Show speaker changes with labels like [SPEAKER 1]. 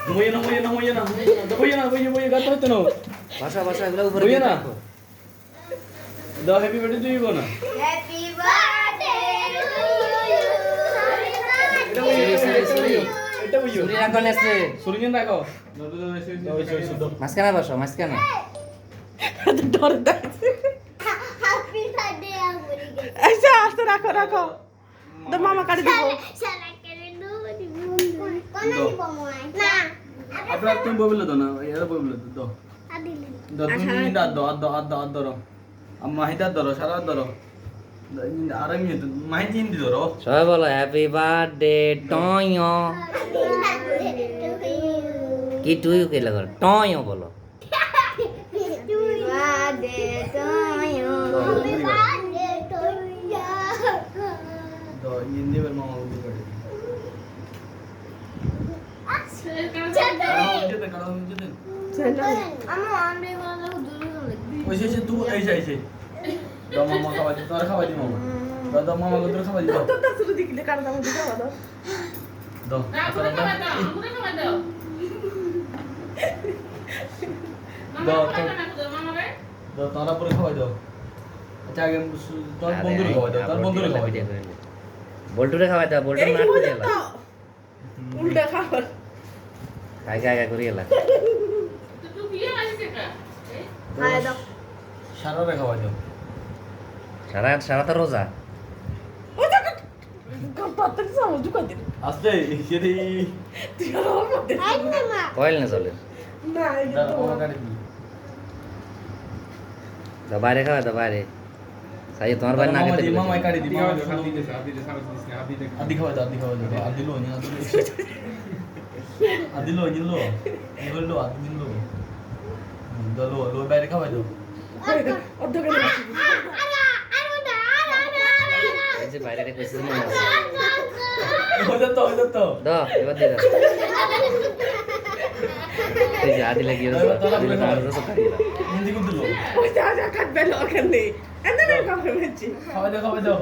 [SPEAKER 1] Muya na. Muya gato ito no.
[SPEAKER 2] ভাষা এগুলো উপরে
[SPEAKER 1] বুঝে
[SPEAKER 2] দিয়ে
[SPEAKER 1] না?
[SPEAKER 2] রাখো।
[SPEAKER 1] দাও হ্যাপি বার্থডে টু ইউ গো না।
[SPEAKER 3] হ্যাপি বার্থডে
[SPEAKER 1] এটা বুঝিও। এটা বুঝিও।
[SPEAKER 2] সুরি রাখো নেছে
[SPEAKER 1] সুরিজন রাখো। দাও
[SPEAKER 2] মাঝখানে বসো মাঝখানে
[SPEAKER 4] ডর দেখছে
[SPEAKER 3] হ্যাপি বার্থডে আমরি গে
[SPEAKER 4] আচ্ছা আস্তে রাখো তো মামা কাটি দিব
[SPEAKER 3] শালা করে নো কোন দিব মই না
[SPEAKER 1] আপনার তুমি বললে দাও না, এরা বললে দাও।
[SPEAKER 3] আদিলে
[SPEAKER 1] দাও তুমি দাও দাও ধরো। মাহিতা ধরো, সারা ধরো। আর আমি মাহিতি হিন্দি ধরো।
[SPEAKER 2] সবাই বলো হ্যাপি বার্থডে টয়ো কি টুইউ কে লাগো টয়ো বলো
[SPEAKER 3] birthday to you happy birthday to you
[SPEAKER 1] দাও হিন্দি বের মামা বলতে পারে।
[SPEAKER 3] আমো আমরে বলো দুলু
[SPEAKER 1] ওই সে তুই এই দাও মামা খাওয়া দি, তোরা খাওয়া দি মামা। দাও মামা কত খাওয়া দি দাও।
[SPEAKER 4] তো শুরু দিকে কার দাম দিতে হবে
[SPEAKER 1] দাও দাও তোরা পরে খাওয়া দাও। আচ্ছা আগে তোর বন্ধুরে খাওয়া দাও, তোর বন্ধুরে খাওয়া দাও।
[SPEAKER 2] বল্টুরে খাওয়াই দাও বল্টুর নাট করে এলা
[SPEAKER 4] উল্টা খাবার
[SPEAKER 2] কাই করে এলা
[SPEAKER 3] খায় দাও
[SPEAKER 1] সারারে খাওয়া দাও।
[SPEAKER 2] সারা তো রোজা
[SPEAKER 4] কত সময় ঢুকাই দিন
[SPEAKER 1] আস্তে সেরি
[SPEAKER 4] তুই আর আমার মধ্যে
[SPEAKER 3] আই মামা
[SPEAKER 2] কয়েল না চলে
[SPEAKER 4] না এই
[SPEAKER 1] দাও
[SPEAKER 4] তো
[SPEAKER 1] মামা কাটি দি।
[SPEAKER 2] দাও বাইরে খাওয়াই দাও বাইরে সাই তোমার বাইরে না
[SPEAKER 1] মামা
[SPEAKER 2] খেতে
[SPEAKER 1] দি,
[SPEAKER 2] দিলে
[SPEAKER 1] মামা কাটি দি, মামা
[SPEAKER 5] আদি
[SPEAKER 1] আদি খাওয়া দাও, আদি খাওয়া দাও। আদি লো নি আদি লো নি লো আদি লো দাও লো বাইরে খাওয়া দাও।
[SPEAKER 4] অর্ধেক করে বসি
[SPEAKER 2] এই যে বাইরে কইছিস না
[SPEAKER 1] হয়ে যেত
[SPEAKER 2] দাও এবার দে দাও এই যে আদি লাগিয়ে দাও দিলে না রোজা কাটিলা
[SPEAKER 1] হিন্দি করতে লো
[SPEAKER 4] ওই যা যা কাটবে ওখানে এনে খাবার হচ্ছে
[SPEAKER 1] খাওয়া দাও